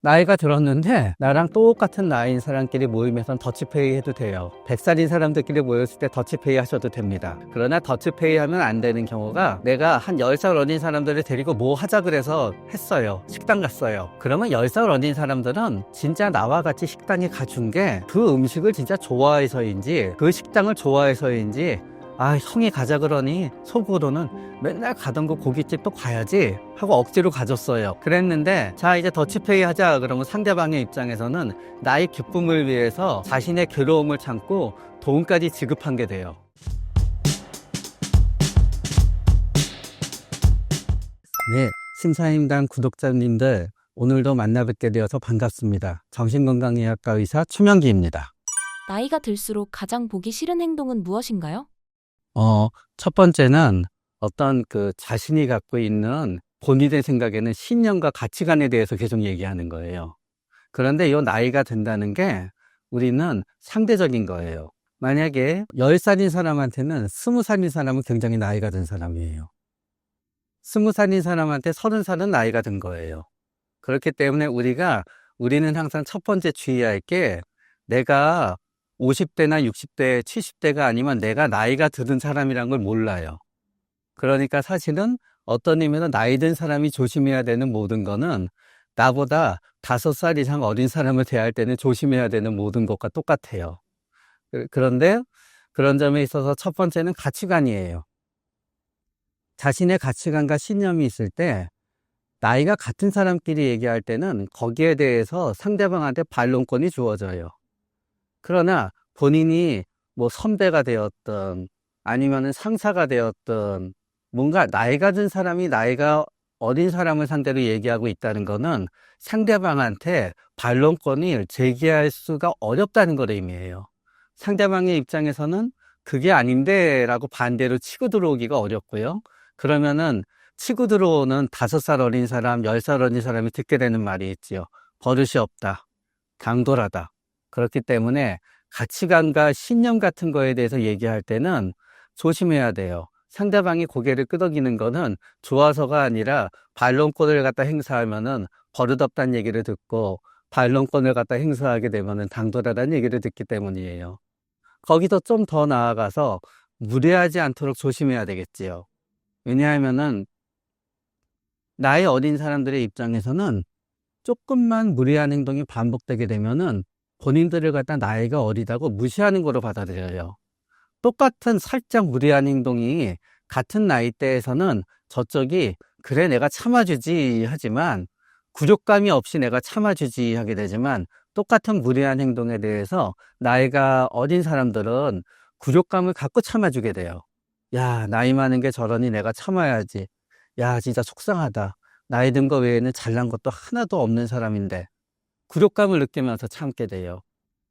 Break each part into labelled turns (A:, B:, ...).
A: 나이가 들었는데 나랑 똑같은 나이인 사람끼리 모이면서 더치페이 해도 돼요. 100살인 사람들끼리 모였을 때 더치페이 하셔도 됩니다. 그러나 더치페이 하면 안 되는 경우가, 내가 한 10살 어린 사람들을 데리고 뭐 하자 그래서 했어요. 식당 갔어요. 그러면 10살 어린 사람들은 진짜 나와 같이 식당에 가준 게 그 음식을 진짜 좋아해서인지, 그 식당을 좋아해서인지, 아, 형이 가자 그러니 속으로는 맨날 가던 거 고깃집 또 가야지 하고 억지로 가졌어요. 그랬는데, 자, 이제 더치페이 하자 그러면 상대방의 입장에서는 나의 기쁨을 위해서 자신의 괴로움을 참고 돈까지 지급한 게 돼요. 네, 심사임당 구독자님들, 오늘도 만나 뵙게 되어서 반갑습니다. 정신건강의학과 의사 최명기입니다.
B: 나이가 들수록 가장 보기 싫은 행동은 무엇인가요?
A: 첫 번째는 어떤 자신이 갖고 있는 본인의 생각에는 신념과 가치관에 대해서 계속 얘기하는 거예요. 그런데 이 나이가 든다는 게 우리는 상대적인 거예요. 만약에 10살인 사람한테는 20살인 사람은 굉장히 나이가 든 사람이에요. 20살인 사람한테 30살은 나이가 든 거예요. 그렇기 때문에 우리는 항상 첫 번째 주의할 게, 내가 50대나 60대, 70대가 아니면 내가 나이가 들은 사람이란 걸 몰라요. 그러니까 사실은 어떤 의미는 나이 든 사람이 조심해야 되는 모든 거는 나보다 5살 이상 어린 사람을 대할 때는 조심해야 되는 모든 것과 똑같아요. 그런데 그런 점에 있어서 첫 번째는 가치관이에요. 자신의 가치관과 신념이 있을 때 나이가 같은 사람끼리 얘기할 때는 거기에 대해서 상대방한테 반론권이 주어져요. 그러나 본인이 뭐 선배가 되었든 아니면은 상사가 되었든, 뭔가 나이가 든 사람이 나이가 어린 사람을 상대로 얘기하고 있다는 거는 상대방한테 반론권을 제기할 수가 어렵다는 걸 의미해요. 상대방의 입장에서는 그게 아닌데 라고 반대로 치고 들어오기가 어렵고요. 그러면은 치고 들어오는 5살 어린 사람, 10살 어린 사람이 듣게 되는 말이 있지요. 버릇이 없다, 강도라다. 그렇기 때문에 가치관과 신념 같은 거에 대해서 얘기할 때는 조심해야 돼요. 상대방이 고개를 끄덕이는 거는 좋아서가 아니라, 반론권을 갖다 행사하면은 버릇없다는 얘기를 듣고, 반론권을 갖다 행사하게 되면은 당돌하다는 얘기를 듣기 때문이에요. 거기서 좀 더 나아가서 무례하지 않도록 조심해야 되겠지요. 왜냐하면은 나이 어린 사람들의 입장에서는 조금만 무리한 행동이 반복되게 되면은 본인들을 갖다 나이가 어리다고 무시하는 거로 받아들여요. 똑같은 살짝 무리한 행동이 같은 나이대에서는 저쪽이 그래 내가 참아주지 하지만, 굴욕감이 없이 내가 참아주지 하게 되지만, 똑같은 무리한 행동에 대해서 나이가 어린 사람들은 굴욕감을 갖고 참아주게 돼요. 야, 나이 많은 게 저러니 내가 참아야지. 야, 진짜 속상하다. 나이 든 거 외에는 잘난 것도 하나도 없는 사람인데, 굴욕감을 느끼면서 참게 돼요.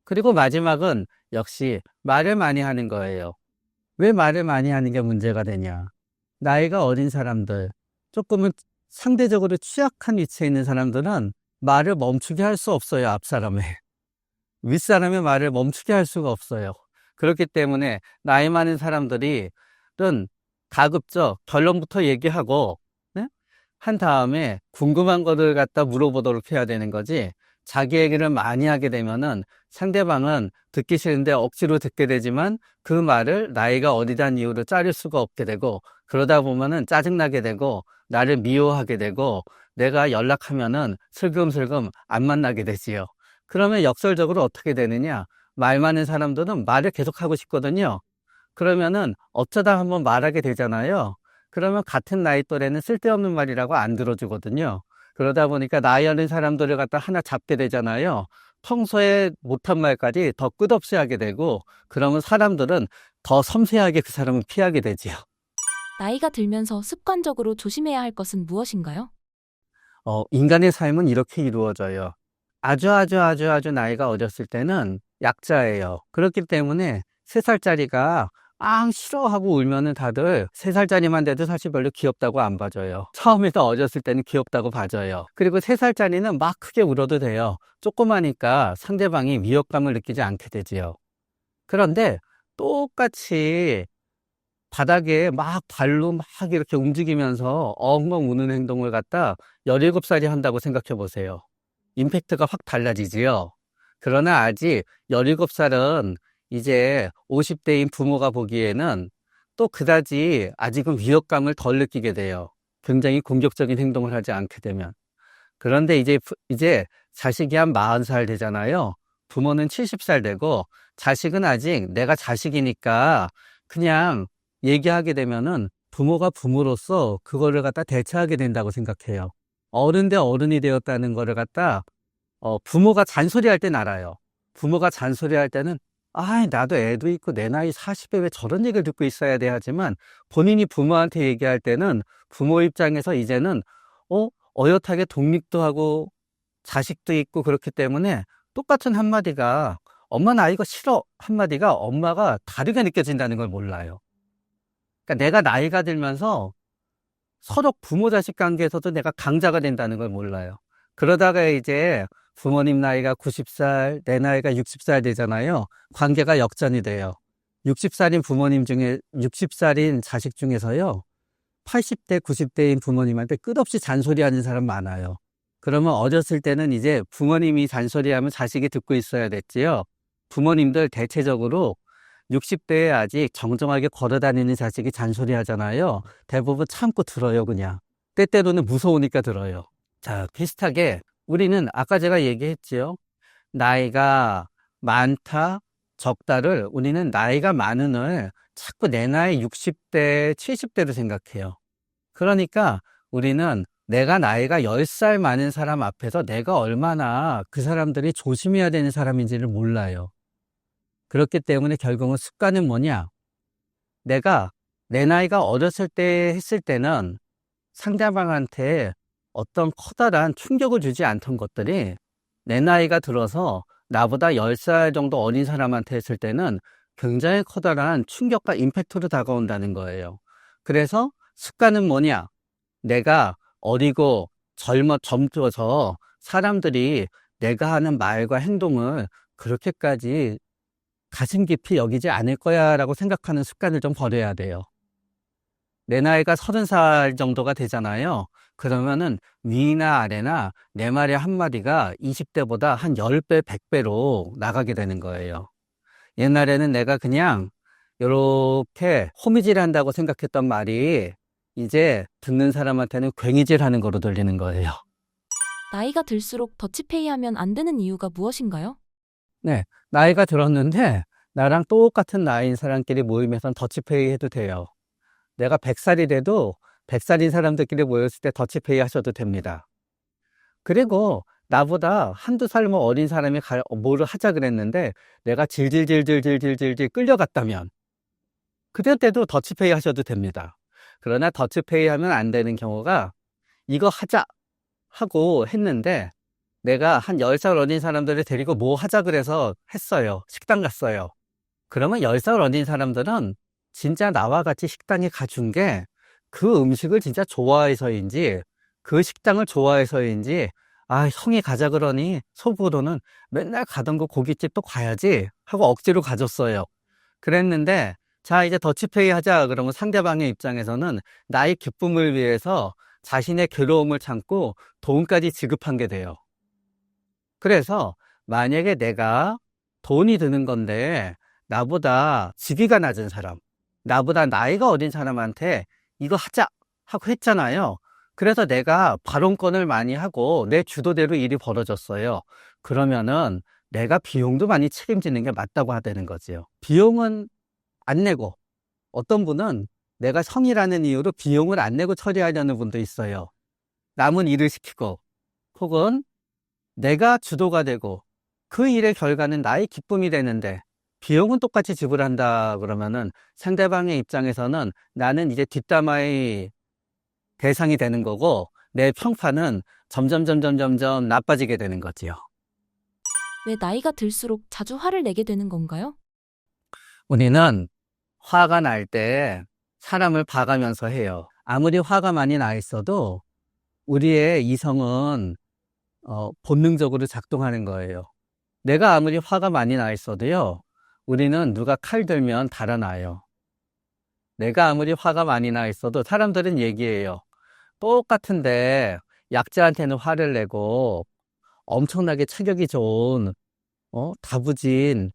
A: 그리고 마지막은 역시 말을 많이 하는 거예요. 왜 말을 많이 하는 게 문제가 되냐? 나이가 어린 사람들, 조금은 상대적으로 취약한 위치에 있는 사람들은 말을 멈추게 할 수 없어요, 앞 사람의. 윗사람의 말을 멈추게 할 수가 없어요. 그렇기 때문에 나이 많은 사람들은 가급적 결론부터 얘기하고, 네? 한 다음에 궁금한 것을 갖다 물어보도록 해야 되는 거지, 자기 얘기를 많이 하게 되면은 상대방은 듣기 싫은데 억지로 듣게 되지만, 그 말을 나이가 어리다는 이유로 자를 수가 없게 되고, 그러다 보면은 짜증나게 되고 나를 미워하게 되고, 내가 연락하면은 슬금슬금 안 만나게 되지요. 그러면 역설적으로 어떻게 되느냐? 말 많은 사람들은 말을 계속 하고 싶거든요. 그러면은 어쩌다 한번 말하게 되잖아요. 그러면 같은 나이 또래는 쓸데없는 말이라고 안 들어주거든요. 그러다 보니까 나이 어린 사람들을 갖다 하나 잡게 되잖아요. 평소에 못한 말까지 더 끝없이 하게 되고, 그러면 사람들은 더 섬세하게 그 사람을 피하게 되지요.
B: 나이가 들면서 습관적으로 조심해야 할 것은 무엇인가요?
A: 인간의 삶은 이렇게 이루어져요. 아주 나이가 어렸을 때는 약자예요. 그렇기 때문에 3살짜리가 싫어하고 울면은 다들 3살짜리만 돼도 사실 별로 귀엽다고 안 봐줘요. 처음에도 어렸을 때는 귀엽다고 봐줘요. 그리고 3살짜리는 막 크게 울어도 돼요. 조그마니까 상대방이 위협감을 느끼지 않게 되지요. 그런데 똑같이 바닥에 막 발로 막 이렇게 움직이면서 엉엉 우는 행동을 갖다 17살이 한다고 생각해 보세요. 임팩트가 확 달라지지요. 그러나 아직 17살은 이제 50대인 부모가 보기에는 또 그다지 아직은 위협감을 덜 느끼게 돼요. 굉장히 공격적인 행동을 하지 않게 되면. 그런데 이제 자식이 한 40살 되잖아요. 부모는 70살 되고 자식은 아직 내가 자식이니까 그냥 얘기하게 되면은 부모가 부모로서 그거를 갖다 대처하게 된다고 생각해요. 어른 대 어른이 되었다는 거를 갖다 부모가 잔소리할 땐 알아요. 부모가 잔소리할 때는 아, 나도 애도 있고 내 나이 40에 왜 저런 얘기를 듣고 있어야 돼 하지만 본인이 부모한테 얘기할 때는 부모 입장에서 이제는 어엿하게 독립도 하고 자식도 있고 그렇기 때문에 똑같은 한마디가 엄마 나 이거 싫어 한마디가 엄마가 다르게 느껴진다는 걸 몰라요. 그러니까 내가 나이가 들면서 서로 부모 자식 관계에서도 내가 강자가 된다는 걸 몰라요. 그러다가 이제 부모님 나이가 90살, 내 나이가 60살 되잖아요. 관계가 역전이 돼요. 60살인 부모님 중에 60살인 자식 중에서요. 80대, 90대인 부모님한테 끝없이 잔소리하는 사람 많아요. 그러면 어렸을 때는 이제 부모님이 잔소리하면 자식이 듣고 있어야 됐지요. 부모님들 대체적으로 60대에 아직 정정하게 걸어다니는 자식이 잔소리 하잖아요. 대부분 참고 들어요, 그냥. 때때로는 무서우니까 들어요. 자, 비슷하게 우리는 아까 제가 얘기했지요. 나이가 많다, 적다를 우리는 나이가 많은을 자꾸 내 나이 60대, 70대로 생각해요. 그러니까 우리는 내가 나이가 10살 많은 사람 앞에서 내가 얼마나 그 사람들이 조심해야 되는 사람인지를 몰라요. 그렇기 때문에 결국은 습관은 뭐냐? 내가 내 나이가 어렸을 때 했을 때는 상대방한테 어떤 커다란 충격을 주지 않던 것들이 내 나이가 들어서 나보다 10살 정도 어린 사람한테 했을 때는 굉장히 커다란 충격과 임팩트로 다가온다는 거예요. 그래서 습관은 뭐냐? 내가 어리고 젊어서 사람들이 내가 하는 말과 행동을 그렇게까지 가슴 깊이 여기지 않을 거야 라고 생각하는 습관을 좀 버려야 돼요. 내 나이가 30살 정도가 되잖아요. 그러면은 위나 아래나 내 말의 한마디가 20대보다 한 10배, 100배로 나가게 되는 거예요. 옛날에는 내가 그냥 이렇게 호미질 한다고 생각했던 말이 이제 듣는 사람한테는 괭이질 하는 거로 들리는 거예요.
B: 나이가 들수록 더치페이 하면 안 되는 이유가 무엇인가요?
A: 네, 나이가 들었는데 나랑 똑같은 나이인 사람끼리 모이면서 더치페이 해도 돼요. 내가 100살이 돼도 100살인 사람들끼리 모였을 때 더치페이 하셔도 됩니다. 그리고 나보다 한두 살 뭐 어린 사람이 뭐를 하자 그랬는데 내가 질질질질질질질 끌려갔다면 그때도 더치페이 하셔도 됩니다. 그러나 더치페이 하면 안 되는 경우가 이거 하자 하고 했는데 내가 한 10살 어린 사람들을 데리고 뭐 하자 그래서 했어요. 식당 갔어요. 그러면 10살 어린 사람들은 진짜 나와 같이 식당에 가준 게 그 음식을 진짜 좋아해서인지 그 식당을 좋아해서인지 아, 형이 가자 그러니 속으로는 맨날 가던 그 고깃집 또 가야지 하고 억지로 가줬어요. 그랬는데 자, 이제 더치페이 하자 그러면 상대방의 입장에서는 나의 기쁨을 위해서 자신의 괴로움을 참고 돈까지 지급한 게 돼요. 그래서 만약에 내가 돈이 드는 건데 나보다 직위가 낮은 사람, 나보다 나이가 어린 사람한테 이거 하자 하고 했잖아요. 그래서 내가 발언권을 많이 하고 내 주도대로 일이 벌어졌어요. 그러면은 내가 비용도 많이 책임지는 게 맞다고 하다는 거지요. 비용은 안 내고 어떤 분은 내가 성이라는 이유로 비용을 안 내고 처리하려는 분도 있어요. 남은 일을 시키고 혹은 내가 주도가 되고 그 일의 결과는 나의 기쁨이 되는데 비용은 똑같이 지불한다 그러면은 상대방의 입장에서는 나는 이제 뒷담화의 대상이 되는 거고 내 평판은 점점 나빠지게 되는 거지요.
B: 왜 나이가 들수록 자주 화를 내게 되는 건가요?
A: 우리는 화가 날 때 사람을 봐가면서 해요. 아무리 화가 많이 나 있어도 우리의 이성은 본능적으로 작동하는 거예요. 내가 아무리 화가 많이 나 있어도요, 우리는 누가 칼 들면 달아나요. 내가 아무리 화가 많이 나 있어도 사람들은 얘기해요. 똑같은데 약자한테는 화를 내고 엄청나게 체격이 좋은, 다부진,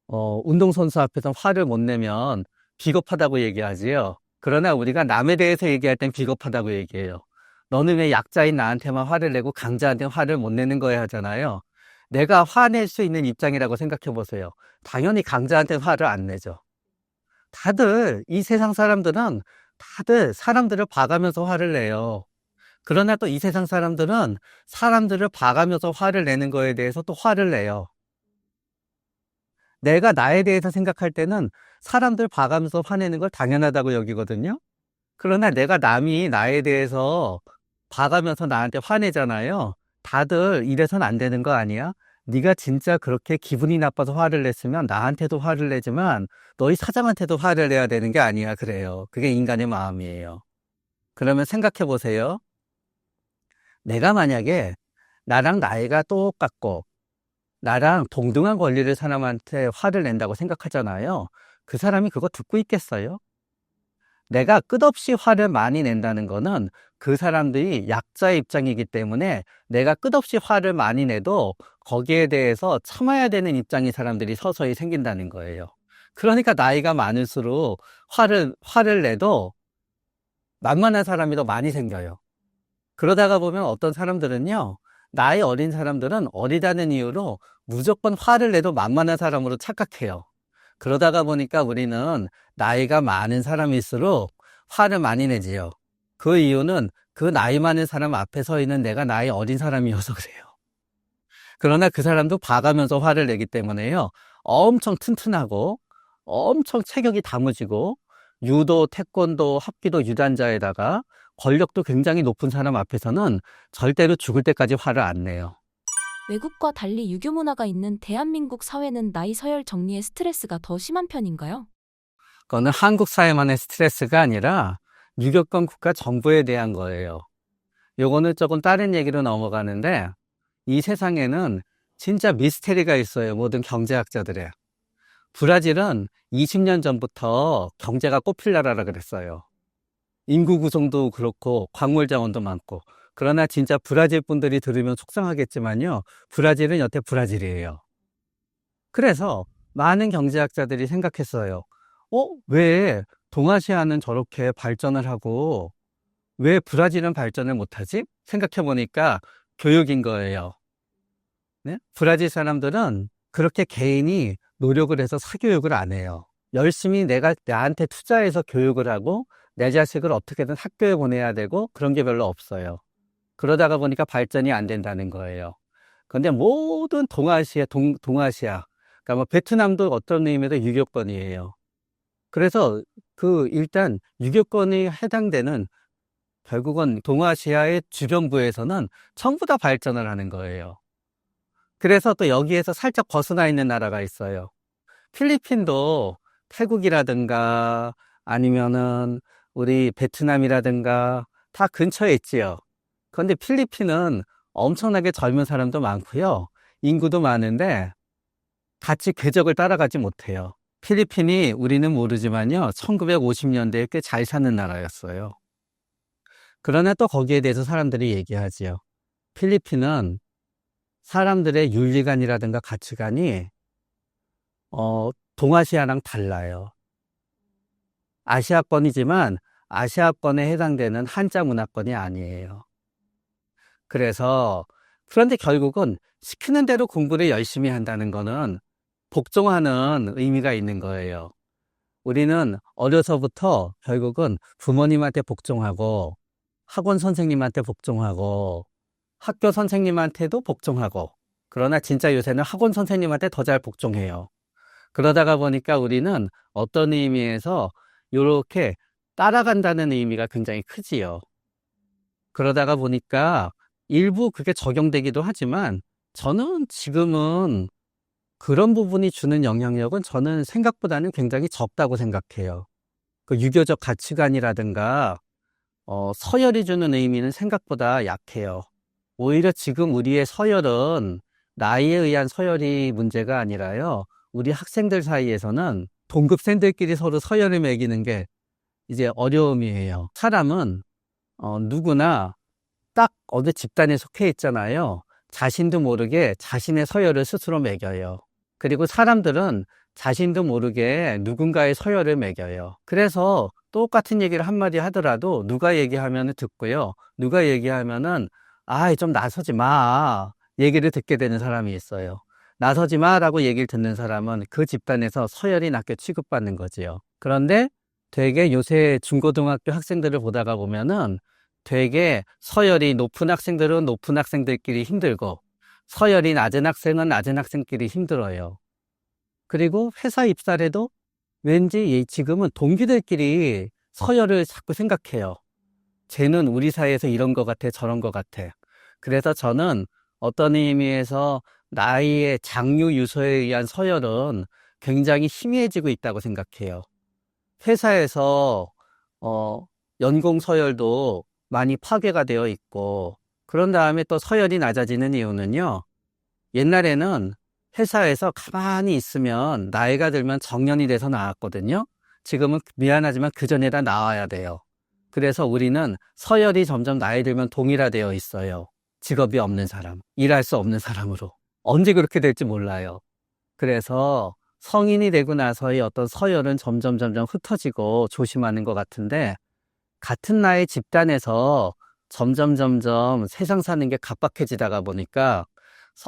A: 운동선수 앞에서 화를 못 내면 비겁하다고 얘기하지요. 그러나 우리가 남에 대해서 얘기할 땐 비겁하다고 얘기해요. 너는 왜 약자인 나한테만 화를 내고 강자한테 화를 못 내는 거야 하잖아요. 내가 화낼 수 있는 입장이라고 생각해 보세요. 당연히 강자한테 화를 안 내죠. 다들, 이 세상 사람들은 다들 사람들을 봐가면서 화를 내요. 그러나 또 이 세상 사람들은 사람들을 봐가면서 화를 내는 거에 대해서 또 화를 내요. 내가 나에 대해서 생각할 때는 사람들 봐가면서 화내는 걸 당연하다고 여기거든요. 그러나 내가 남이 나에 대해서 봐가면서 나한테 화내잖아요. 다들 이래선 안 되는 거 아니야? 네가 진짜 그렇게 기분이 나빠서 화를 냈으면 나한테도 화를 내지만 너희 사장한테도 화를 내야 되는 게 아니야. 그래요. 그게 인간의 마음이에요. 그러면 생각해 보세요. 내가 만약에 나랑 나이가 똑같고 나랑 동등한 권리를 사람한테 화를 낸다고 생각하잖아요. 그 사람이 그거 듣고 있겠어요? 내가 끝없이 화를 많이 낸다는 거는 그 사람들이 약자의 입장이기 때문에 내가 끝없이 화를 많이 내도 거기에 대해서 참아야 되는 입장이 사람들이 서서히 생긴다는 거예요. 그러니까 나이가 많을수록 화를 내도 만만한 사람이 더 많이 생겨요. 그러다가 보면 어떤 사람들은요, 나이 어린 사람들은 어리다는 이유로 무조건 화를 내도 만만한 사람으로 착각해요. 그러다가 보니까 우리는 나이가 많은 사람일수록 화를 많이 내지요. 그 이유는 그 나이 많은 사람 앞에 서 있는 내가 나이 어린 사람이어서 그래요. 그러나 그 사람도 봐가면서 화를 내기 때문에요. 엄청 튼튼하고 엄청 체격이 다무지고 유도, 태권도, 합기도 유단자에다가 권력도 굉장히 높은 사람 앞에서는 절대로 죽을 때까지 화를 안 내요.
B: 외국과 달리 유교 문화가 있는 대한민국 사회는 나이 서열 정리의 스트레스가 더 심한 편인가요?
A: 그거는 한국 사회만의 스트레스가 아니라 유교권 국가 정부에 대한 거예요. 요거는 조금 다른 얘기로 넘어가는데 이 세상에는 진짜 미스테리가 있어요. 모든 경제학자들의. 브라질은 20년 전부터 경제가 꽃필 나라라 그랬어요. 인구 구성도 그렇고 광물 자원도 많고. 그러나 진짜 브라질 분들이 들으면 속상하겠지만요. 브라질은 여태 브라질이에요. 그래서 많은 경제학자들이 생각했어요. 왜 동아시아는 저렇게 발전을 하고 왜 브라질은 발전을 못하지? 생각해 보니까 교육인 거예요. 네? 브라질 사람들은 그렇게 개인이 노력을 해서 사교육을 안 해요. 열심히 내가 나한테 투자해서 교육을 하고 내 자식을 어떻게든 학교에 보내야 되고 그런 게 별로 없어요. 그러다가 보니까 발전이 안 된다는 거예요. 그런데 모든 동아시아, 그러니까 뭐 베트남도 어떤 의미에서 유교권이에요. 그래서 일단 유교권이 해당되는 결국은 동아시아의 주변부에서는 전부 다 발전을 하는 거예요. 그래서 또 여기에서 살짝 벗어나 있는 나라가 있어요. 필리핀도 태국이라든가 아니면은 우리 베트남이라든가 다 근처에 있지요. 그런데 필리핀은 엄청나게 젊은 사람도 많고요. 인구도 많은데 같이 궤적을 따라가지 못해요. 필리핀이 우리는 모르지만요. 1950년대에 꽤 잘 사는 나라였어요. 그러나 또 거기에 대해서 사람들이 얘기하지요. 필리핀은 사람들의 윤리관이라든가 가치관이 동아시아랑 달라요. 아시아권이지만 아시아권에 해당되는 한자 문화권이 아니에요. 그런데 결국은 시키는 대로 공부를 열심히 한다는 거는 복종하는 의미가 있는 거예요. 우리는 어려서부터 결국은 부모님한테 복종하고 학원 선생님한테 복종하고 학교 선생님한테도 복종하고 그러나 진짜 요새는 학원 선생님한테 더 잘 복종해요. 그러다가 보니까 우리는 어떤 의미에서 이렇게 따라간다는 의미가 굉장히 크지요. 그러다가 보니까 일부 그게 적용되기도 하지만 저는 지금은 그런 부분이 주는 영향력은 저는 생각보다는 굉장히 적다고 생각해요. 그 유교적 가치관이라든가 서열이 주는 의미는 생각보다 약해요. 오히려 지금 우리의 서열은 나이에 의한 서열이 문제가 아니라요. 우리 학생들 사이에서는 동급생들끼리 서로 서열을 매기는 게 이제 어려움이에요. 사람은 누구나 딱 어느 집단에 속해 있잖아요. 자신도 모르게 자신의 서열을 스스로 매겨요. 그리고 사람들은 자신도 모르게 누군가의 서열을 매겨요. 그래서 똑같은 얘기를 한마디 하더라도 누가 얘기하면 듣고요. 누가 얘기하면은 좀 나서지 마. 얘기를 듣게 되는 사람이 있어요. 나서지 마라고 얘기를 듣는 사람은 그 집단에서 서열이 낮게 취급받는 거지요. 그런데 되게 요새 중고등학교 학생들을 보다가 보면은 되게 서열이 높은 학생들은 높은 학생들끼리 힘들고 서열이 낮은 학생은 낮은 학생끼리 힘들어요. 그리고 회사 입사를 해도 왠지 지금은 동기들끼리 서열을 자꾸 생각해요. 쟤는 우리 사이에서 이런 것 같아, 저런 것 같아. 그래서 저는 어떤 의미에서 나이의 장유 유서에 의한 서열은 굉장히 희미해지고 있다고 생각해요. 회사에서 연공 서열도 많이 파괴가 되어 있고, 그런 다음에 또 서열이 낮아지는 이유는요. 옛날에는 회사에서 가만히 있으면 나이가 들면 정년이 돼서 나왔거든요. 지금은 미안하지만 그 전에다 나와야 돼요. 그래서 우리는 서열이 점점 나이 들면 동일화되어 있어요. 직업이 없는 사람, 일할 수 없는 사람으로. 언제 그렇게 될지 몰라요. 그래서 성인이 되고 나서의 어떤 서열은 점점 흩어지고 조심하는 것 같은데, 같은 나이 집단에서 점점 세상 사는 게 각박해지다가 보니까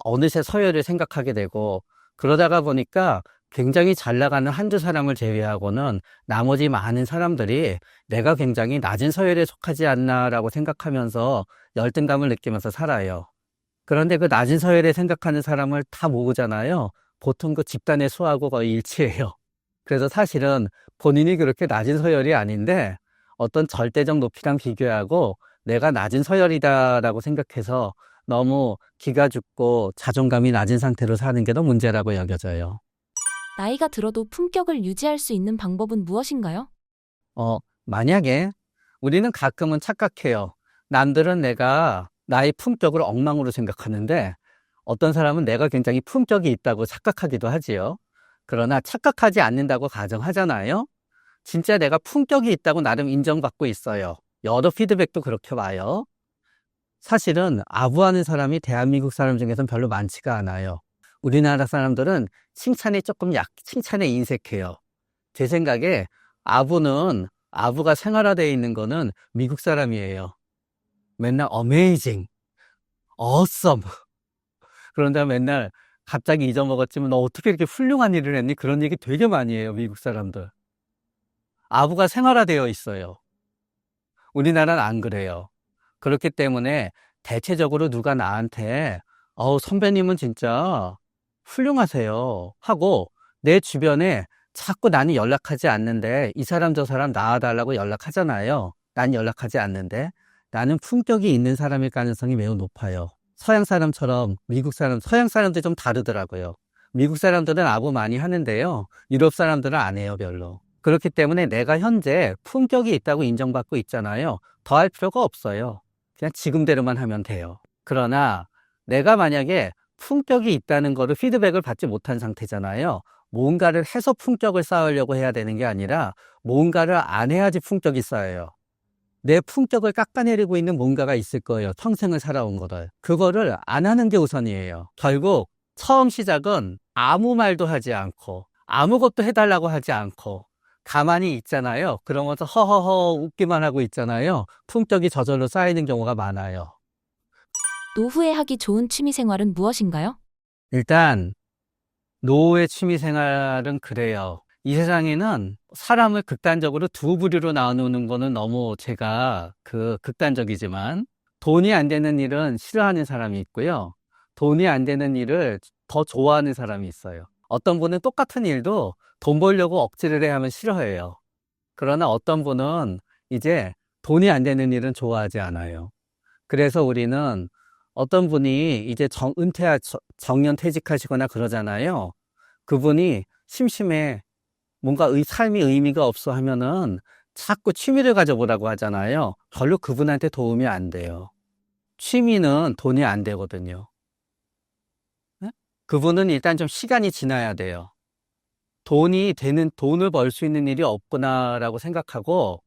A: 어느새 서열을 생각하게 되고, 그러다가 보니까 굉장히 잘 나가는 한두 사람을 제외하고는 나머지 많은 사람들이 내가 굉장히 낮은 서열에 속하지 않나라고 생각하면서 열등감을 느끼면서 살아요. 그런데 그 낮은 서열에 생각하는 사람을 다 모으잖아요. 보통 그 집단의 수하고 거의 일치해요. 그래서 사실은 본인이 그렇게 낮은 서열이 아닌데 어떤 절대적 높이랑 비교하고 내가 낮은 서열이다라고 생각해서 너무 기가 죽고 자존감이 낮은 상태로 사는 게 더 문제라고 여겨져요.
B: 나이가 들어도 품격을 유지할 수 있는 방법은 무엇인가요?
A: 만약에 우리는 가끔은 착각해요. 남들은 내가 나의 품격을 엉망으로 생각하는데 어떤 사람은 내가 굉장히 품격이 있다고 착각하기도 하지요. 그러나 착각하지 않는다고 가정하잖아요. 진짜 내가 품격이 있다고 나름 인정받고 있어요. 여러 피드백도 그렇게 와요. 사실은 아부하는 사람이 대한민국 사람 중에서는 별로 많지가 않아요. 우리나라 사람들은 칭찬에 인색해요. 제 생각에 아부가 생활화되어 있는 거는 미국 사람이에요. 맨날 어메이징, 어썸. 그런데 맨날 갑자기 잊어먹었지만 너 어떻게 이렇게 훌륭한 일을 했니? 그런 얘기 되게 많이 해요, 미국 사람들. 아부가 생활화되어 있어요. 우리나라는 안 그래요. 그렇기 때문에 대체적으로 누가 나한테 선배님은 진짜 훌륭하세요 하고 내 주변에 자꾸 나는 연락하지 않는데 이 사람 저 사람 나와달라고 연락하잖아요. 난 연락하지 않는데 나는 품격이 있는 사람일 가능성이 매우 높아요. 서양 사람처럼 서양 사람들이 좀 다르더라고요. 미국 사람들은 아부 많이 하는데요. 유럽 사람들은 안 해요, 별로. 그렇기 때문에 내가 현재 품격이 있다고 인정받고 있잖아요. 더 할 필요가 없어요. 그냥 지금대로만 하면 돼요. 그러나 내가 만약에 품격이 있다는 거를 피드백을 받지 못한 상태잖아요. 뭔가를 해서 품격을 쌓으려고 해야 되는 게 아니라 뭔가를 안 해야지 품격이 쌓여요. 내 품격을 깎아내리고 있는 뭔가가 있을 거예요. 평생을 살아온 거를. 그거를 안 하는 게 우선이에요. 결국 처음 시작은 아무 말도 하지 않고 아무것도 해달라고 하지 않고 가만히 있잖아요. 그러면서 허허허 웃기만 하고 있잖아요. 품격이 저절로 쌓이는 경우가 많아요.
B: 노후에 하기 좋은 취미 생활은 무엇인가요?
A: 일단 노후의 취미 생활은 그래요. 이 세상에는 사람을 극단적으로 두 부류로 나누는 거는 너무 제가 극단적이지만 돈이 안 되는 일은 싫어하는 사람이 있고요. 돈이 안 되는 일을 더 좋아하는 사람이 있어요. 어떤 분은 똑같은 일도 돈 벌려고 억지를 해야 하면 싫어해요. 그러나 어떤 분은 이제 돈이 안 되는 일은 좋아하지 않아요. 그래서 우리는 어떤 분이 이제 정년 퇴직하시거나 그러잖아요. 그분이 심심해. 뭔가 삶이 의미가 없어 하면은 자꾸 취미를 가져보라고 하잖아요. 별로 그분한테 도움이 안 돼요. 취미는 돈이 안 되거든요. 네? 그분은 일단 좀 시간이 지나야 돼요. 돈을 벌 수 있는 일이 없구나라고 생각하고,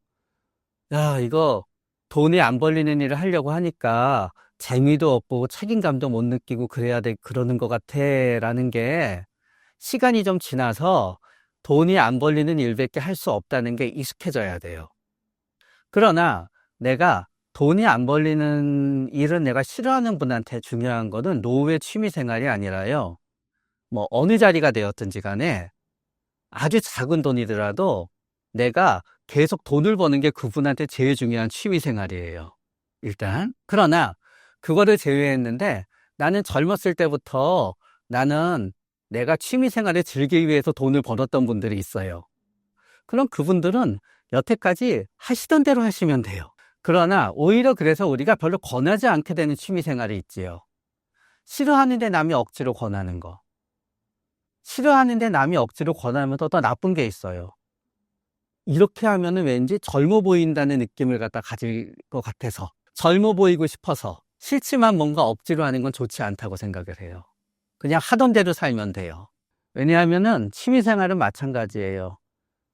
A: 야, 이거 돈이 안 벌리는 일을 하려고 하니까 재미도 없고 책임감도 못 느끼고 그러는 것 같아 라는 게 시간이 좀 지나서 돈이 안 벌리는 일밖에 할 수 없다는 게 익숙해져야 돼요. 그러나 내가 돈이 안 벌리는 일은 내가 싫어하는 분한테 중요한 거는 노후의 취미 생활이 아니라요. 뭐 어느 자리가 되었든지 간에 아주 작은 돈이더라도 내가 계속 돈을 버는 게 그분한테 제일 중요한 취미 생활이에요. 일단. 그러나 그거를 제외했는데 나는 젊었을 때부터 나는 내가 취미 생활을 즐기기 위해서 돈을 벌었던 분들이 있어요. 그럼 그분들은 여태까지 하시던 대로 하시면 돼요. 그러나 오히려 그래서 우리가 별로 권하지 않게 되는 취미 생활이 있지요. 싫어하는데 남이 억지로 권하는 거. 싫어하는데 남이 억지로 권하면 더 나쁜 게 있어요. 이렇게 하면은 왠지 젊어 보인다는 느낌을 갖다 가질 것 같아서, 젊어 보이고 싶어서, 싫지만 뭔가 억지로 하는 건 좋지 않다고 생각을 해요. 그냥 하던 대로 살면 돼요. 왜냐하면은 취미생활은 마찬가지예요.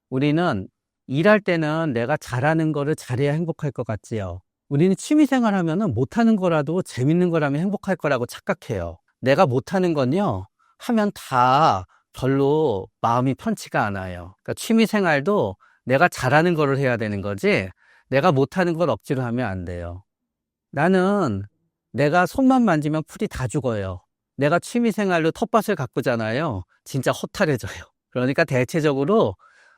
A: 우리는 일할 때는 내가 잘하는 거를 잘해야 행복할 것 같지요. 우리는 취미생활 하면은 못하는 거라도 재밌는 거라면 행복할 거라고 착각해요. 내가 못하는 건요, 하면 다 별로 마음이 편치가 않아요. 그러니까 취미생활도 내가 잘하는 거를 해야 되는 거지, 내가 못하는 걸 억지로 하면 안 돼요. 나는 내가 손만 만지면 풀이 다 죽어요. 내가 취미생활로 텃밭을 가꾸잖아요. 진짜 허탈해져요. 그러니까 대체적으로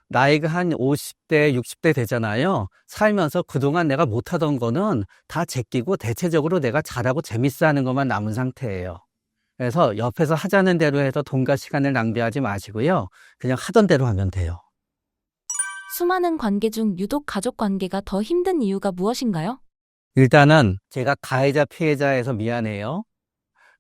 A: 나이가 한 50대, 60대 되잖아요. 살면서 그동안 내가 못하던 거는 다 제끼고 대체적으로 내가 잘하고 재밌어 하는 것만 남은 상태예요. 그래서 옆에서 하자는 대로 해서 돈과 시간을 낭비하지 마시고요. 그냥 하던 대로 하면 돼요.
B: 수많은 관계 중 유독 가족 관계가 더 힘든 이유가 무엇인가요?
A: 일단은 제가 가해자 피해자에서 미안해요.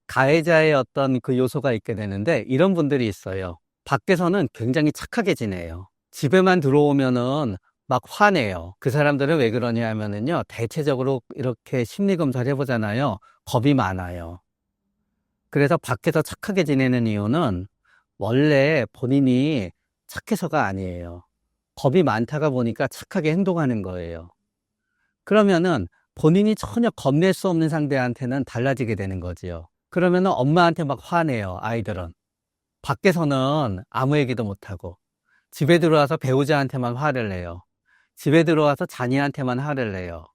A: 가해자의 어떤 그 요소가 있게 되는데 이런 분들이 있어요. 밖에서는 굉장히 착하게 지내요. 집에만 들어오면은 막 화내요. 그 사람들은 왜 그러냐 하면은요, 대체적으로 이렇게 심리 검사를 해보잖아요. 겁이 많아요. 그래서 밖에서 착하게 지내는 이유는 원래 본인이 착해서가 아니에요. 겁이 많다가 보니까 착하게 행동하는 거예요. 그러면은 본인이 전혀 겁낼 수 없는 상대한테는 달라지게 되는 거지요. 그러면은 엄마한테 막 화내요, 아이들은. 밖에서는 아무 얘기도 못하고, 집에 들어와서 배우자한테만 화를 내요. 집에 들어와서 자녀한테만 화를 내요.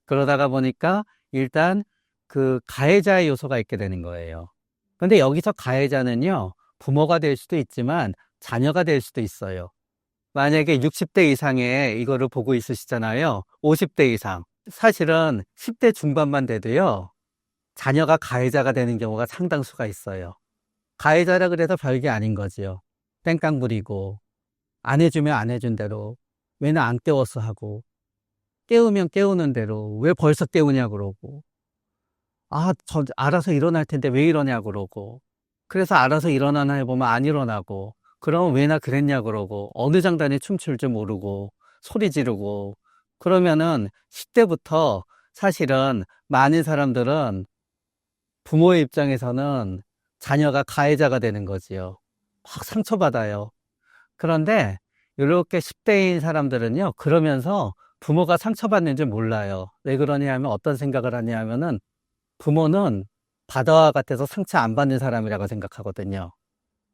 A: 그러다가 보니까 일단 그 가해자의 요소가 있게 되는 거예요. 근데 여기서 가해자는요, 부모가 될 수도 있지만 자녀가 될 수도 있어요. 만약에 60대 이상의 이거를 보고 있으시잖아요. 50대 이상. 사실은 10대 중반만 돼도요, 자녀가 가해자가 되는 경우가 상당수가 있어요. 가해자라 그래서 별게 아닌 거지요. 땡깡 부리고, 안 해주면 안 해준 대로, 왜 나 안 깨웠어 하고, 깨우면 깨우는 대로, 왜 벌써 깨우냐 그러고, 저 알아서 일어날 텐데 왜 이러냐 그러고, 그래서 알아서 일어나나 해보면 안 일어나고, 그러면 왜 나 그랬냐 그러고, 어느 장단에 춤출 줄 모르고, 소리 지르고, 그러면은 10대부터 사실은 많은 사람들은 부모의 입장에서는 자녀가 가해자가 되는 거지요. 막 상처받아요. 그런데 이렇게 10대인 사람들은요, 그러면서 부모가 상처받는 줄 몰라요. 왜 그러냐 하면 어떤 생각을 하냐 하면은 부모는 바다와 같아서 상처 안 받는 사람이라고 생각하거든요.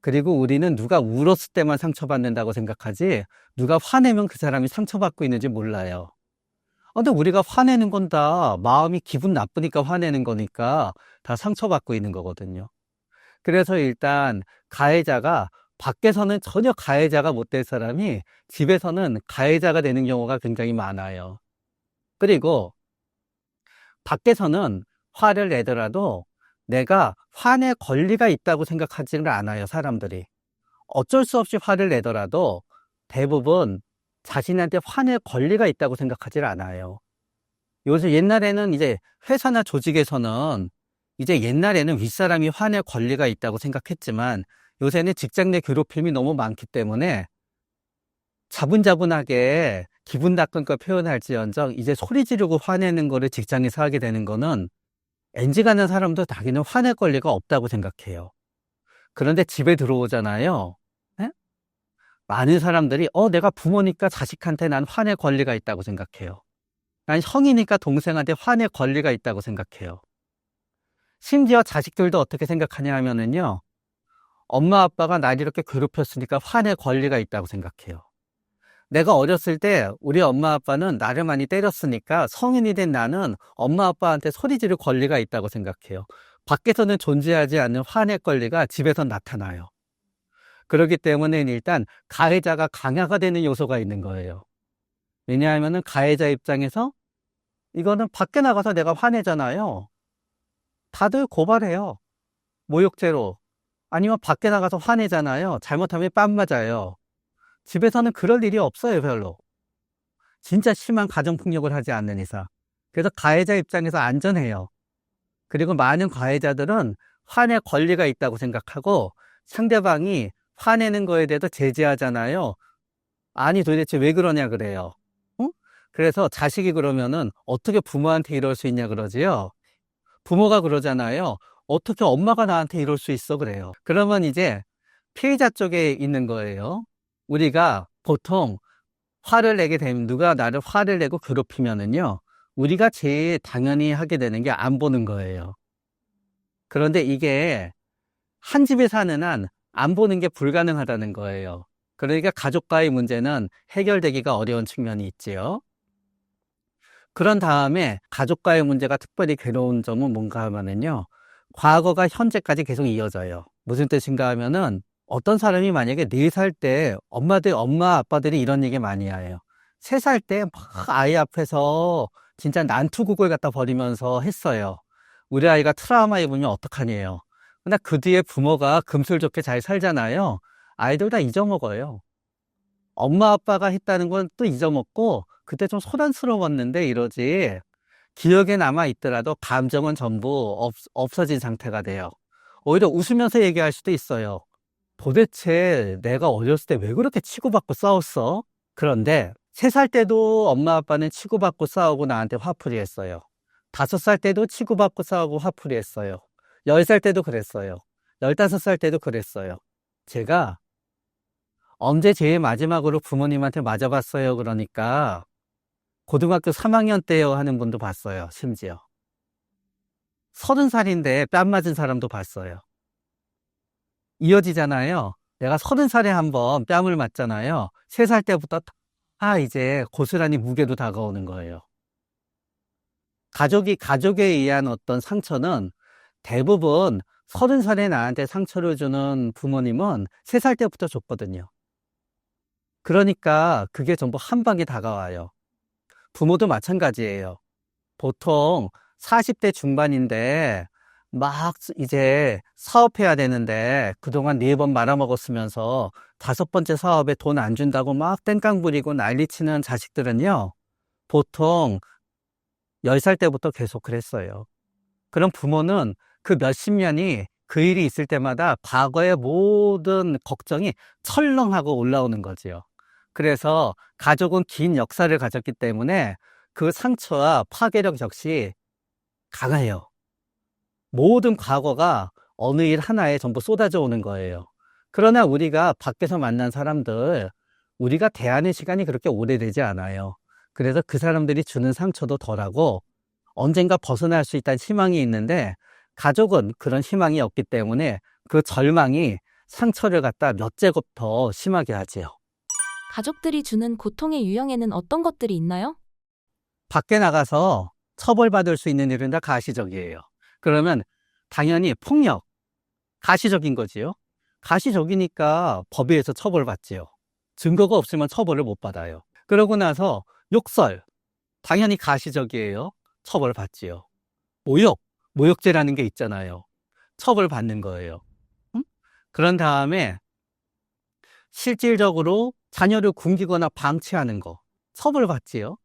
A: 그리고 우리는 누가 울었을 때만 상처받는다고 생각하지, 누가 화내면 그 사람이 상처받고 있는지 몰라요. 근데 우리가 화내는 건 다 마음이 기분 나쁘니까 화내는 거니까 다 상처받고 있는 거거든요. 그래서 일단 가해자가, 밖에서는 전혀 가해자가 못 될 사람이 집에서는 가해자가 되는 경우가 굉장히 많아요. 그리고 밖에서는 화를 내더라도 내가 화낼 권리가 있다고 생각하지는 않아요, 사람들이. 어쩔 수 없이 화를 내더라도 대부분 자신한테 화낼 권리가 있다고 생각하지 않아요. 요새 옛날에는 이제 회사나 조직에서는 이제 옛날에는 윗사람이 화낼 권리가 있다고 생각했지만 요새는 직장 내 괴롭힘이 너무 많기 때문에 자분자분하게 기분 나쁜 걸 표현할지언정 이제 소리 지르고 화내는 거를 직장에서 하게 되는 거는 NG 가는 사람도 자기는 화낼 권리가 없다고 생각해요. 그런데 집에 들어오잖아요. 예? 많은 사람들이 내가 부모니까 자식한테 난 화낼 권리가 있다고 생각해요. 난 형이니까 동생한테 화낼 권리가 있다고 생각해요. 심지어 자식들도 어떻게 생각하냐 하면은요, 엄마 아빠가 날 이렇게 괴롭혔으니까 화낼 권리가 있다고 생각해요. 내가 어렸을 때 우리 엄마 아빠는 나를 많이 때렸으니까 성인이 된 나는 엄마 아빠한테 소리 지를 권리가 있다고 생각해요. 밖에서는 존재하지 않는 화낼 권리가 집에서 나타나요. 그렇기 때문에 일단 가해자가 강화가 되는 요소가 있는 거예요. 왜냐하면은 가해자 입장에서 이거는 밖에 나가서 내가 화내잖아요. 다들 고발해요. 모욕죄로. 아니면 밖에 나가서 화내잖아요. 잘못하면 뺨 맞아요. 집에서는 그럴 일이 없어요, 별로. 진짜 심한 가정폭력을 하지 않는 이상. 그래서 가해자 입장에서 안전해요. 그리고 많은 가해자들은 화낼 권리가 있다고 생각하고 상대방이 화내는 거에 대해서 제지하잖아요. 아니 도대체 왜 그러냐 그래요. 응? 그래서 자식이 그러면은 어떻게 부모한테 이럴 수 있냐 그러지요. 부모가 그러잖아요. 어떻게 엄마가 나한테 이럴 수 있어 그래요. 그러면 이제 피해자 쪽에 있는 거예요. 우리가 보통 화를 내게 되면 누가 나를 화를 내고 괴롭히면은요. 우리가 제일 당연히 하게 되는 게 안 보는 거예요. 그런데 이게 한 집에 사는 한 안 보는 게 불가능하다는 거예요. 그러니까 가족과의 문제는 해결되기가 어려운 측면이 있지요. 그런 다음에 가족과의 문제가 특별히 괴로운 점은 뭔가 하면은요. 과거가 현재까지 계속 이어져요. 무슨 뜻인가 하면은 어떤 사람이 만약에 4살 때 엄마 아빠들이 이런 얘기 많이 해요. 3살 때 막 아이 앞에서 진짜 난투극을 갖다 벌이면서 했어요. 우리 아이가 트라우마 입으면 어떡하니에요. 근데 그 뒤에 부모가 금슬 좋게 잘 살잖아요. 아이들 다 잊어먹어요. 엄마 아빠가 했다는 건 또 잊어먹고 그때 좀 소란스러웠는데 이러지. 기억에 남아 있더라도 감정은 전부 없어진 상태가 돼요. 오히려 웃으면서 얘기할 수도 있어요. 도대체 내가 어렸을 때 왜 그렇게 치고받고 싸웠어? 그런데 3살 때도 엄마 아빠는 치고받고 싸우고 나한테 화풀이 했어요. 5살 때도 치고받고 싸우고 화풀이 했어요. 10살 때도 그랬어요. 15살 때도 그랬어요. 제가 언제 제일 마지막으로 부모님한테 맞아봤어요? 그러니까 고등학교 3학년 때요 하는 분도 봤어요. 심지어 30살인데 뺨 맞은 사람도 봤어요. 이어지잖아요. 내가 30살에 한번 뺨을 맞잖아요. 3살 때부터 이제 고스란히 무게도 다가오는 거예요. 가족에 의한 어떤 상처는 대부분 30살에 나한테 상처를 주는 부모님은 3살 때부터 줬거든요. 그러니까 그게 전부 한 방에 다가와요. 부모도 마찬가지예요. 보통 40대 중반인데 막 이제 사업해야 되는데 그동안 4번 말아먹었으면서 5번째 사업에 돈 안 준다고 막 땡깡 부리고 난리치는 자식들은요. 보통 10살 때부터 계속 그랬어요. 그럼 부모는 그 몇십 년이 그 일이 있을 때마다 과거의 모든 걱정이 철렁하고 올라오는 거지요. 그래서 가족은 긴 역사를 가졌기 때문에 그 상처와 파괴력 역시 강해요. 모든 과거가 어느 일 하나에 전부 쏟아져 오는 거예요. 그러나 우리가 밖에서 만난 사람들, 우리가 대하는 시간이 그렇게 오래되지 않아요. 그래서 그 사람들이 주는 상처도 덜하고 언젠가 벗어날 수 있다는 희망이 있는데 가족은 그런 희망이 없기 때문에 그 절망이 상처를 갖다 몇 제곱 더 심하게 하지요.
B: 가족들이 주는 고통의 유형에는 어떤 것들이 있나요?
A: 밖에 나가서 처벌받을 수 있는 일은 다 가시적이에요. 그러면 당연히 폭력, 가시적인 거지요. 가시적이니까 법에 의해서 처벌받지요. 증거가 없으면 처벌을 못 받아요. 그러고 나서 욕설, 당연히 가시적이에요. 처벌받지요. 모욕죄라는 게 있잖아요. 처벌받는 거예요. 응? 그런 다음에 실질적으로 자녀를 굶기거나 방치하는 거, 처벌받지요.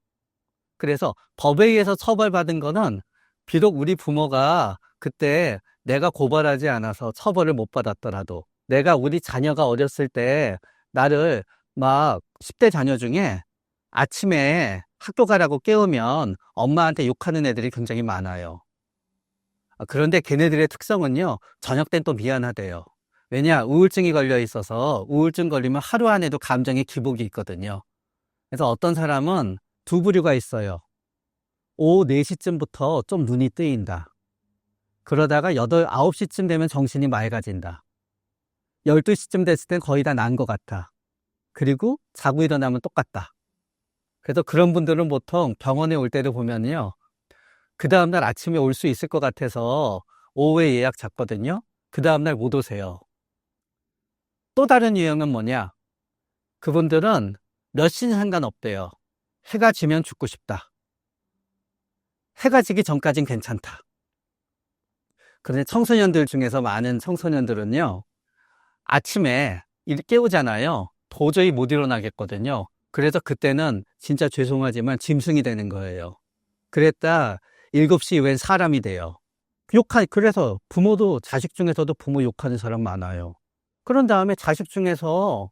A: 그래서 법에 의해서 처벌받은 거는 비록 우리 부모가 그때 내가 고발하지 않아서 처벌을 못 받았더라도 내가 우리 자녀가 어렸을 때 나를 막 10대 자녀 중에 아침에 학교 가라고 깨우면 엄마한테 욕하는 애들이 굉장히 많아요. 그런데 걔네들의 특성은요, 저녁 땐 또 미안하대요. 왜냐, 우울증이 걸려 있어서 우울증 걸리면 하루 안에도 감정의 기복이 있거든요. 그래서 어떤 사람은 두 부류가 있어요. 오후 4시쯤부터 좀 눈이 뜨인다. 그러다가 9시쯤 되면 정신이 맑아진다. 12시쯤 됐을 땐 거의 다 난 것 같아. 그리고 자고 일어나면 똑같다. 그래서 그런 분들은 보통 병원에 올 때를 보면요. 그 다음날 아침에 올 수 있을 것 같아서 오후에 예약 잡거든요. 그 다음날 못 오세요. 또 다른 유형은 뭐냐? 그분들은 몇 시는 상관없대요. 해가 지면 죽고 싶다. 해가 지기 전까진 괜찮다. 그런데 청소년들 중에서 많은 청소년들은요. 아침에 일 깨우잖아요. 도저히 못 일어나겠거든요. 그래서 그때는 진짜 죄송하지만 짐승이 되는 거예요. 그랬다 7시 이후엔 사람이 돼요. 그래서 부모도 자식 중에서도 부모 욕하는 사람 많아요. 그런 다음에 자식 중에서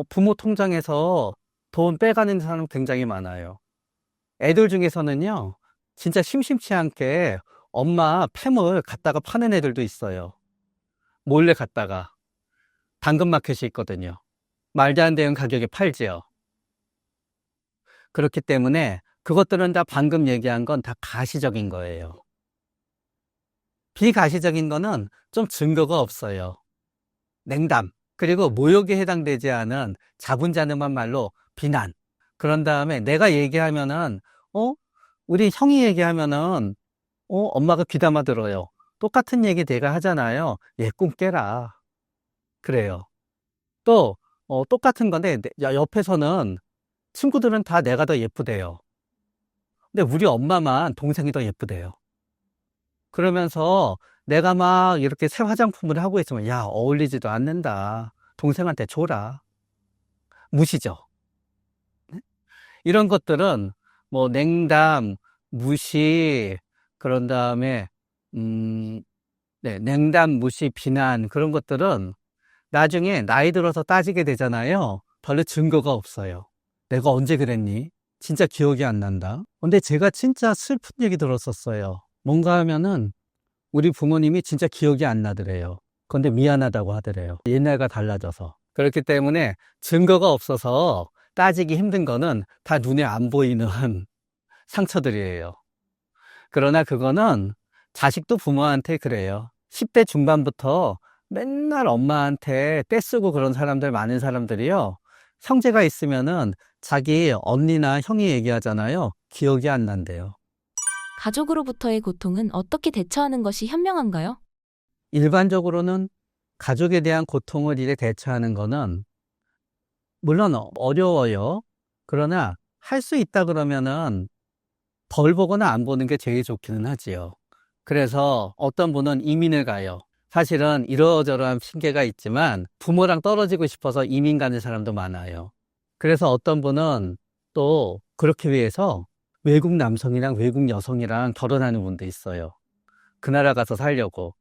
A: 부모 통장에서 돈 빼가는 사람 굉장히 많아요. 애들 중에서는요, 진짜 심심치 않게 엄마 팸을 갖다가 파는 애들도 있어요. 몰래 갖다가. 당근마켓이 있거든요. 말도 안 되는 가격에 팔지요. 그렇기 때문에 그것들은 다 방금 얘기한 건 다 가시적인 거예요. 비가시적인 거는 좀 증거가 없어요. 냉담, 그리고 모욕에 해당되지 않은 자분자능한 말로 비난. 그런 다음에 내가 얘기하면은, 우리 형이 얘기하면은, 엄마가 귀담아 들어요. 똑같은 얘기 내가 하잖아요. 얘 꿈 깨라. 그래요. 또, 똑같은 건데, 옆에서는 친구들은 다 내가 더 예쁘대요. 근데 우리 엄마만 동생이 더 예쁘대요. 그러면서 내가 막 이렇게 새 화장품을 하고 있으면, 야, 어울리지도 않는다. 동생한테 줘라. 무시죠. 네? 이런 것들은 뭐 냉담, 무시, 그런 다음에, 네, 냉담, 무시, 비난, 그런 것들은 나중에 나이 들어서 따지게 되잖아요. 별로 증거가 없어요. 내가 언제 그랬니? 진짜 기억이 안 난다. 근데 제가 진짜 슬픈 얘기 들었었어요. 뭔가 하면은 우리 부모님이 진짜 기억이 안 나더래요. 근데 미안하다고 하더래요. 옛날과 달라져서. 그렇기 때문에 증거가 없어서 따지기 힘든 거는 다 눈에 안 보이는 상처들이에요. 그러나 그거는 자식도 부모한테 그래요. 10대 중반부터 맨날 엄마한테 떼쓰고 그런 사람들, 많은 사람들이요. 형제가 있으면은 자기 언니나 형이 얘기하잖아요. 기억이 안 난대요.
B: 가족으로부터의 고통은 어떻게 대처하는 것이 현명한가요?
A: 일반적으로는 가족에 대한 고통을 이래 대처하는 거는 물론 어려워요. 그러나 할 수 있다 그러면은 벌 보거나 안 보는 게 제일 좋기는 하지요. 그래서 어떤 분은 이민을 가요. 사실은 이러저러한 핑계가 있지만 부모랑 떨어지고 싶어서 이민 가는 사람도 많아요. 그래서 어떤 분은 또 그렇게 위해서 외국 남성이랑 외국 여성이랑 결혼하는 분도 있어요. 그 나라 가서 살려고.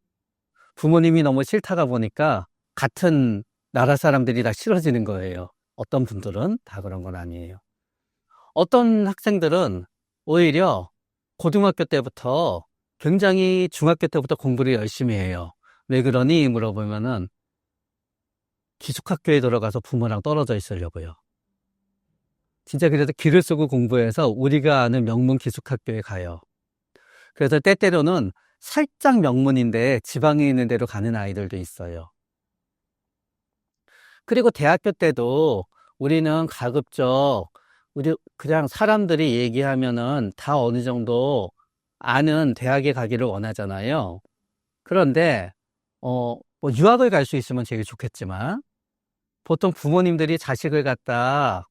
A: 부모님이 너무 싫다가 보니까 같은 나라 사람들이 다 싫어지는 거예요. 어떤 분들은 다 그런 건 아니에요. 어떤 학생들은 오히려 고등학교 때부터 굉장히 중학교 때부터 공부를 열심히 해요. 왜 그러니? 물어보면은 기숙학교에 들어가서 부모랑 떨어져 있으려고요. 진짜 그래서 기를 쓰고 공부해서 우리가 아는 명문 기숙학교에 가요. 그래서 때때로는 살짝 명문인데 지방에 있는 데로 가는 아이들도 있어요. 그리고 대학교 때도 우리는 가급적 우리 그냥 사람들이 얘기하면은 다 어느 정도 아는 대학에 가기를 원하잖아요. 그런데 뭐 유학을 갈 수 있으면 제일 좋겠지만 보통 부모님들이 자식을 갖다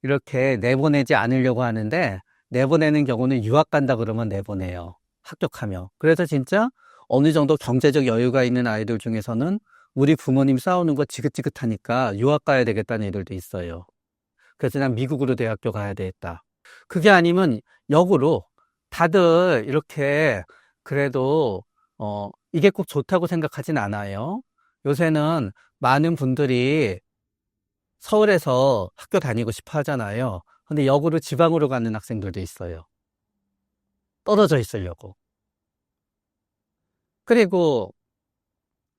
A: 이렇게 내보내지 않으려고 하는데 내보내는 경우는 유학 간다 그러면 내보내요. 합격하며. 그래서 진짜 어느 정도 경제적 여유가 있는 아이들 중에서는 우리 부모님 싸우는 거 지긋지긋하니까 유학 가야 되겠다는 애들도 있어요. 그래서 난 미국으로 대학교 가야 되겠다. 그게 아니면 역으로 다들 이렇게 그래도 이게 꼭 좋다고 생각하진 않아요. 요새는 많은 분들이 서울에서 학교 다니고 싶어 하잖아요. 근데 역으로 지방으로 가는 학생들도 있어요. 떨어져 있으려고. 그리고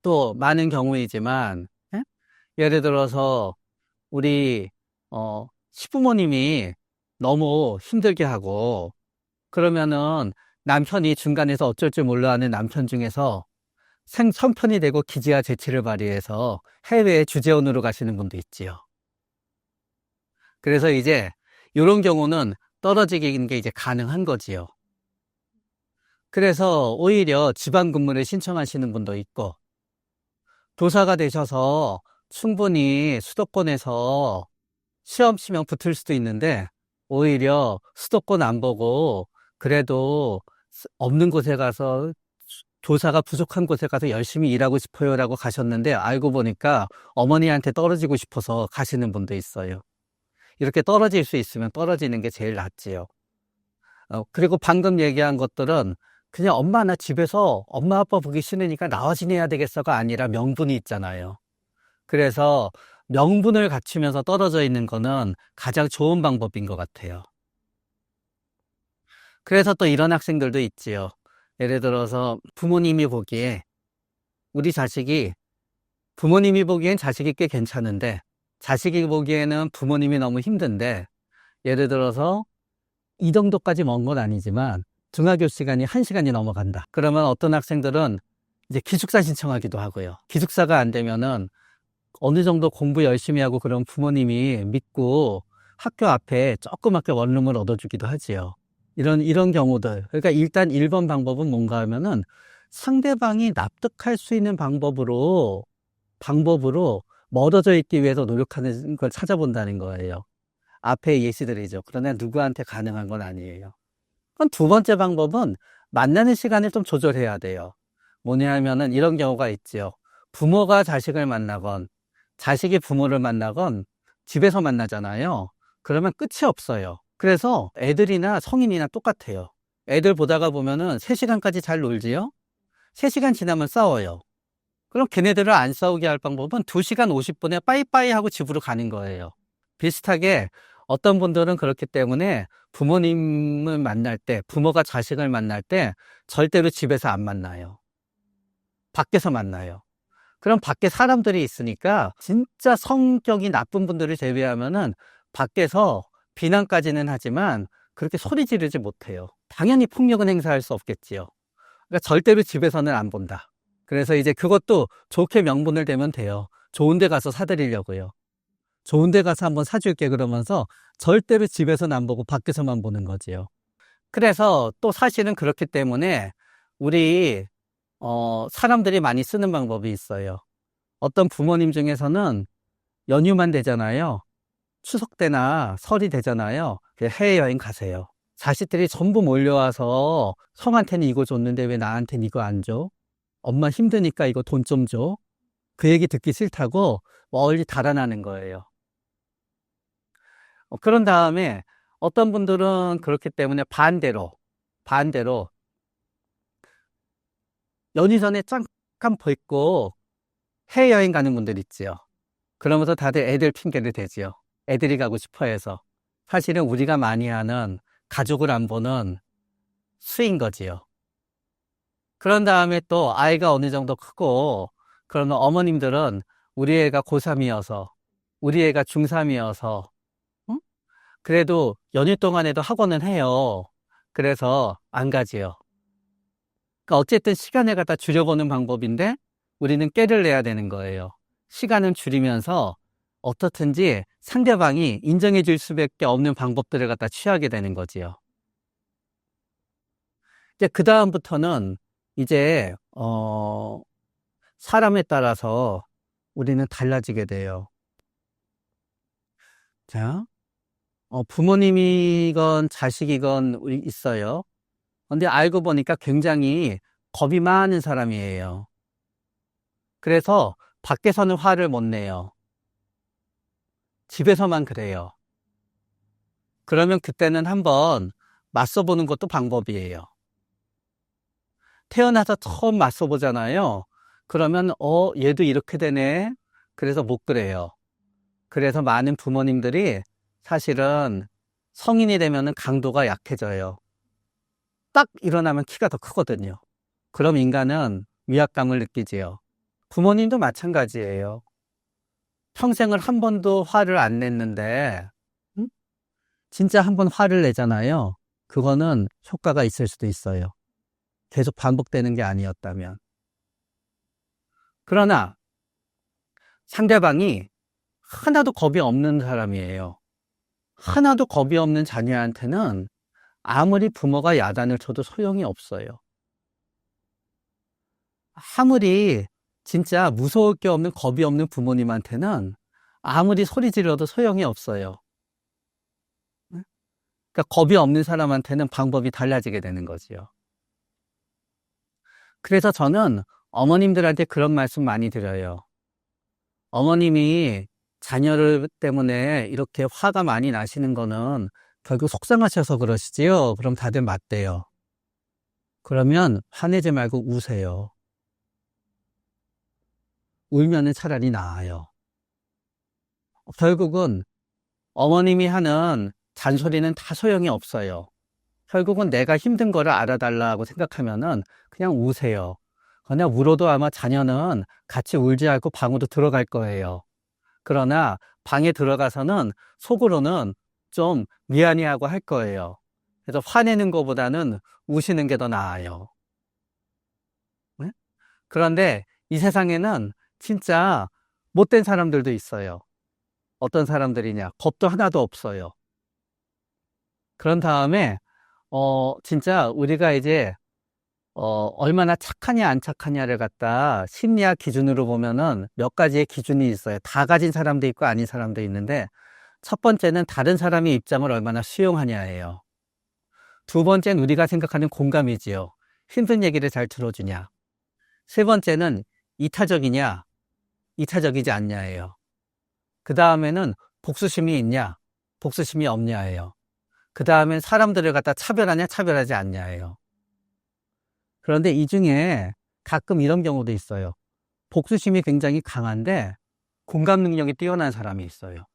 A: 또 많은 경우이지만 예? 예를 들어서 우리 시부모님이 너무 힘들게 하고 그러면은 남편이 중간에서 어쩔 줄 몰라 하는 남편 중에서 생편이 되고 기지와 재치를 발휘해서 해외에 주재원으로 가시는 분도 있지요. 그래서 이제 이런 경우는 떨어지는 게 이제 가능한 거지요. 그래서 오히려 지방 근무를 신청하시는 분도 있고, 도사가 되셔서 충분히 수도권에서 시험 치면 붙을 수도 있는데, 오히려 수도권 안 보고 그래도 없는 곳에 가서 교사가 부족한 곳에 가서 열심히 일하고 싶어요라고 가셨는데, 알고 보니까 어머니한테 떨어지고 싶어서 가시는 분도 있어요. 이렇게 떨어질 수 있으면 떨어지는 게 제일 낫지요. 그리고 방금 얘기한 것들은 그냥 엄마 나 집에서 엄마 아빠 보기 싫으니까 나와 지내야 되겠어가 아니라 명분이 있잖아요. 그래서 명분을 갖추면서 떨어져 있는 거는 가장 좋은 방법인 것 같아요. 그래서 또 이런 학생들도 있지요. 예를 들어서 부모님이 보기에 우리 자식이, 부모님이 보기엔 자식이 꽤 괜찮은데 자식이 보기에는 부모님이 너무 힘든데, 예를 들어서 이 정도까지 먼 건 아니지만 등하교 시간이 1시간이 넘어간다. 그러면 어떤 학생들은 이제 기숙사 신청하기도 하고요. 기숙사가 안 되면은 어느 정도 공부 열심히 하고 그런 부모님이 믿고 학교 앞에 조그맣게 원룸을 얻어주기도 하지요. 이런 경우들. 그러니까 일단 1번 방법은 뭔가 하면은 상대방이 납득할 수 있는 방법으로 멀어져 있기 위해서 노력하는 걸 찾아본다는 거예요. 앞에 예시들이죠. 그러나 누구한테 가능한 건 아니에요. 그럼 두 번째 방법은 만나는 시간을 좀 조절해야 돼요. 뭐냐 하면은 이런 경우가 있죠. 부모가 자식을 만나건 자식이 부모를 만나건 집에서 만나잖아요. 그러면 끝이 없어요. 그래서 애들이나 성인이나 똑같아요. 애들 보다가 보면은 3시간까지 잘 놀지요? 3시간 지나면 싸워요. 그럼 걔네들을 안 싸우게 할 방법은 2시간 50분에 빠이빠이 하고 집으로 가는 거예요. 비슷하게 어떤 분들은 그렇기 때문에 부모님을 만날 때, 부모가 자식을 만날 때 절대로 집에서 안 만나요. 밖에서 만나요. 그럼 밖에 사람들이 있으니까 진짜 성격이 나쁜 분들을 제외하면은 밖에서 비난까지는 하지만 그렇게 소리 지르지 못해요. 당연히 폭력은 행사할 수 없겠지요. 그러니까 절대로 집에서는 안 본다. 그래서 이제 그것도 좋게 명분을 대면 돼요. 좋은 데 가서 사드리려고요. 좋은 데 가서 한번 사줄게 그러면서 절대로 집에서는 안 보고 밖에서만 보는 거지요. 그래서 또 사실은 그렇기 때문에 우리 사람들이 많이 쓰는 방법이 있어요. 어떤 부모님 중에서는 연휴만 되잖아요. 추석 때나 설이 되잖아요. 해외여행 가세요. 자식들이 전부 몰려와서 형한테는 이거 줬는데 왜 나한테는 이거 안 줘? 엄마 힘드니까 이거 돈 좀 줘. 그 얘기 듣기 싫다고 멀리 달아나는 거예요. 그런 다음에 어떤 분들은 그렇기 때문에 반대로 연휴 전에 잠깐 벗고 해외여행 가는 분들 있지요. 그러면서 다들 애들 핑계를 대지요. 애들이 가고 싶어 해서. 사실은 우리가 많이 하는 가족을 안 보는 수인 거지요. 그런 다음에 또 아이가 어느 정도 크고 그러면 어머님들은 우리 애가 고3이어서 우리 애가 중3이어서 그래도 연휴 동안에도 학원은 해요. 그래서 안 가지요. 그러니까 어쨌든 시간을 갖다 줄여보는 방법인데 우리는 꾀를 내야 되는 거예요. 시간은 줄이면서 어떻든지 상대방이 인정해 줄 수밖에 없는 방법들을 갖다 취하게 되는 거지요. 이제 그 다음부터는 이제 사람에 따라서 우리는 달라지게 돼요. 자, 부모님이건 자식이건 우리 있어요. 근데 알고 보니까 굉장히 겁이 많은 사람이에요. 그래서 밖에서는 화를 못 내요. 집에서만 그래요. 그러면 그때는 한번 맞서보는 것도 방법이에요. 태어나서 처음 맞서보잖아요. 그러면 얘도 이렇게 되네. 그래서 못 그래요. 그래서 많은 부모님들이 사실은 성인이 되면은 강도가 약해져요. 딱 일어나면 키가 더 크거든요. 그럼 인간은 위압감을 느끼지요. 부모님도 마찬가지예요. 평생을 한 번도 화를 안 냈는데 진짜 한 번 화를 내잖아요. 그거는 효과가 있을 수도 있어요. 계속 반복되는 게 아니었다면. 그러나 상대방이 하나도 겁이 없는 사람이에요. 하나도 겁이 없는 자녀한테는 아무리 부모가 야단을 쳐도 소용이 없어요. 아무리 진짜 무서울 게 없는 겁이 없는 부모님한테는 아무리 소리 질러도 소용이 없어요. 그러니까 겁이 없는 사람한테는 방법이 달라지게 되는 거지요. 그래서 저는 어머님들한테 그런 말씀 많이 드려요. 어머님이 자녀를 때문에 이렇게 화가 많이 나시는 거는 결국 속상하셔서 그러시지요. 그럼 다들 맞대요. 그러면 화내지 말고 우세요. 울면은 차라리 나아요. 결국은 어머님이 하는 잔소리는 다 소용이 없어요. 결국은 내가 힘든 거를 알아달라고 생각하면은 그냥 우세요. 그냥 울어도 아마 자녀는 같이 울지 않고 방으로 들어갈 거예요. 그러나 방에 들어가서는 속으로는 좀 미안해하고 할 거예요. 그래서 화내는 것보다는 우시는 게 더 나아요. 네? 그런데 이 세상에는 진짜 못된 사람들도 있어요. 어떤 사람들이냐? 겁도 하나도 없어요. 그런 다음에 진짜 우리가 이제 얼마나 착하냐 안 착하냐를 갖다 심리학 기준으로 보면은 몇 가지의 기준이 있어요. 다 가진 사람도 있고 아닌 사람도 있는데, 첫 번째는 다른 사람의 입장을 얼마나 수용하냐예요. 두 번째는 우리가 생각하는 공감이지요. 힘든 얘기를 잘 들어주냐. 세 번째는 이타적이냐 이타적이지 않냐예요. 그 다음에는 복수심이 있냐 복수심이 없냐예요. 그 다음엔 사람들을 갖다 차별하냐 차별하지 않냐예요. 그런데 이 중에 가끔 이런 경우도 있어요. 복수심이 굉장히 강한데 공감 능력이 뛰어난 사람이 있어요.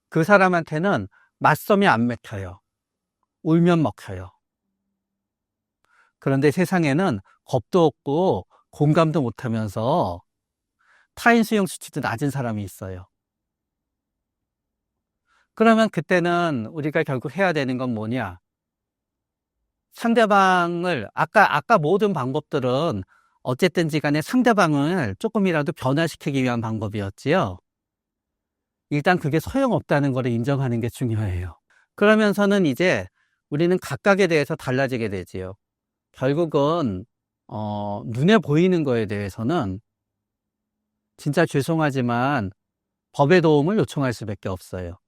A: 그 사람한테는 맞서면 안 맥혀요. 울면 먹혀요. 그런데 세상에는 겁도 없고 공감도 못하면서 타인 수용 수치도 낮은 사람이 있어요. 그러면 그때는 우리가 결국 해야 되는 건 뭐냐? 상대방을 아까 모든 방법들은 어쨌든지 간에 상대방을 조금이라도 변화시키기 위한 방법이었지요. 일단 그게 소용없다는 걸 인정하는 게 중요해요. 그러면서는 이제 우리는 각각에 대해서 달라지게 되지요. 결국은 눈에 보이는 거에 대해서는 진짜 죄송하지만 법의 도움을 요청할 수밖에 없어요.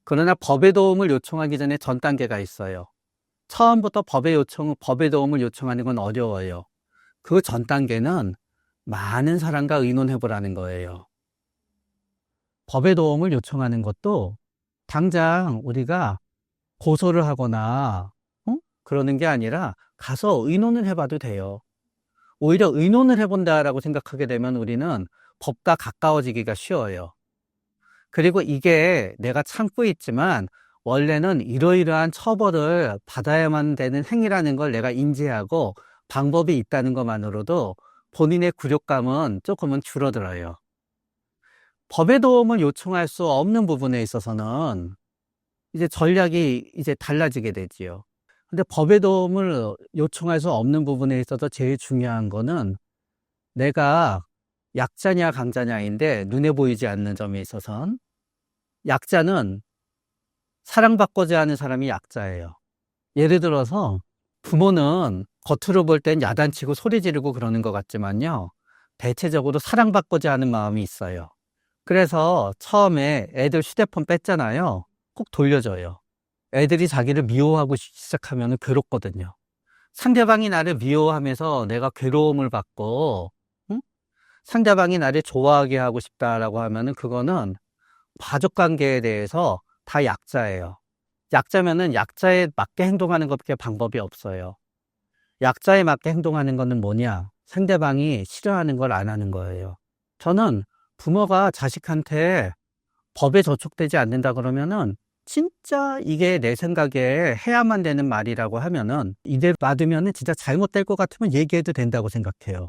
A: 그러나 법의 도움을 요청하기 전에 전 단계가 있어요. 처음부터 법의 도움을 요청하는 건 어려워요. 그 전 단계는 많은 사람과 의논해보라는 거예요. 법의 도움을 요청하는 것도 당장 우리가 고소를 하거나 그러는 게 아니라 가서 의논을 해봐도 돼요. 오히려 의논을 해본다라고 생각하게 되면 우리는 법과 가까워지기가 쉬워요. 그리고 이게 내가 참고 있지만 원래는 이러이러한 처벌을 받아야만 되는 행위라는 걸 내가 인지하고 방법이 있다는 것만으로도 본인의 굴욕감은 조금은 줄어들어요. 법의 도움을 요청할 수 없는 부분에 있어서는 이제 전략이 이제 달라지게 되지요. 근데 법의 도움을 요청할 수 없는 부분에 있어서 제일 중요한 거는 내가 약자냐 강자냐인데, 눈에 보이지 않는 점에 있어선 약자는 사랑받고자 하는 사람이 약자예요. 예를 들어서 부모는 겉으로 볼 땐 야단치고 소리 지르고 그러는 것 같지만요, 대체적으로 사랑받고자 하는 마음이 있어요. 그래서 처음에 애들 휴대폰 뺐잖아요. 꼭 돌려줘요. 애들이 자기를 미워하고 시작하면 괴롭거든요. 상대방이 나를 미워하면서 내가 괴로움을 받고 상대방이 나를 좋아하게 하고 싶다라고 하면은 그거는 가족관계에 대해서 다 약자예요. 약자면은 약자에 맞게 행동하는 것밖에 방법이 없어요. 약자에 맞게 행동하는 거는 뭐냐? 상대방이 싫어하는 걸 안 하는 거예요. 저는 부모가 자식한테 법에 저촉되지 않는다 그러면은 진짜 이게 내 생각에 해야만 되는 말이라고 하면은 이대로 놔두면은 진짜 잘못될 것 같으면 얘기해도 된다고 생각해요.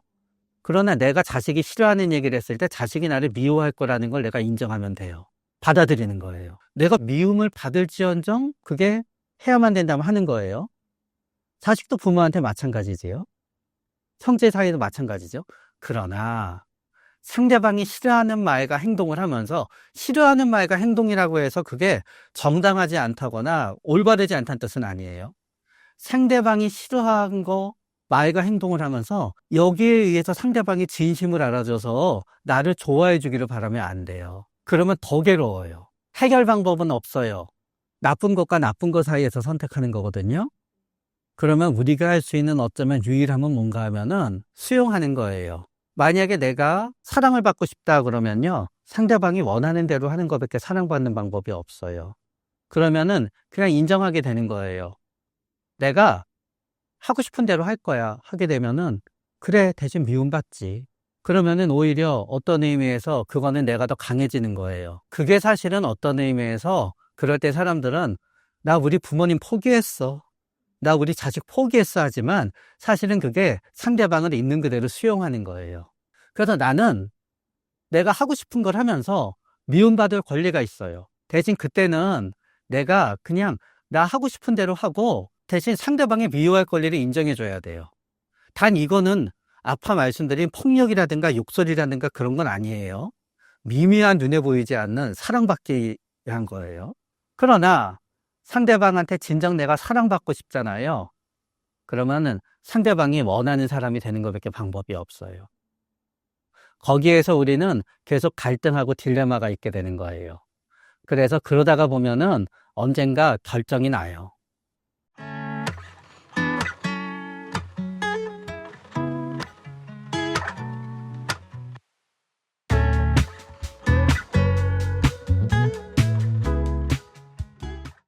A: 그러나 내가 자식이 싫어하는 얘기를 했을 때 자식이 나를 미워할 거라는 걸 내가 인정하면 돼요. 받아들이는 거예요. 내가 미움을 받을지언정 그게 해야만 된다면 하는 거예요. 자식도 부모한테 마찬가지지요. 형제 사이도 마찬가지죠. 그러나 상대방이 싫어하는 말과 행동을 하면서 싫어하는 말과 행동이라고 해서 그게 정당하지 않다거나 올바르지 않다는 뜻은 아니에요. 상대방이 싫어하는 거 말과 행동을 하면서 여기에 의해서 상대방이 진심을 알아줘서 나를 좋아해 주기를 바라면 안 돼요. 그러면 더 괴로워요. 해결 방법은 없어요. 나쁜 것과 나쁜 것 사이에서 선택하는 거거든요. 그러면 우리가 할 수 있는 어쩌면 유일함은 뭔가 하면은 수용하는 거예요. 만약에 내가 사랑을 받고 싶다 그러면요, 상대방이 원하는 대로 하는 것밖에 사랑받는 방법이 없어요. 그러면은 그냥 인정하게 되는 거예요. 내가 하고 싶은 대로 할 거야 하게 되면은 그래, 대신 미움받지. 그러면은 오히려 어떤 의미에서 그거는 내가 더 강해지는 거예요. 그게 사실은 어떤 의미에서 그럴 때 사람들은 나 우리 부모님 포기했어, 나 우리 자식 포기했어 하지만 사실은 그게 상대방을 있는 그대로 수용하는 거예요. 그래서 나는 내가 하고 싶은 걸 하면서 미움받을 권리가 있어요. 대신 그때는 내가 그냥 나 하고 싶은 대로 하고 대신 상대방의 미워할 권리를 인정해 줘야 돼요. 단 이거는 아까 말씀드린 폭력이라든가 욕설이라든가 그런 건 아니에요. 미미한 눈에 보이지 않는 사랑받기 위한 거예요. 그러나 상대방한테 진정 내가 사랑받고 싶잖아요. 그러면은 상대방이 원하는 사람이 되는 것밖에 방법이 없어요. 거기에서 우리는 계속 갈등하고 딜레마가 있게 되는 거예요. 그래서 그러다가 보면은 언젠가 결정이 나요.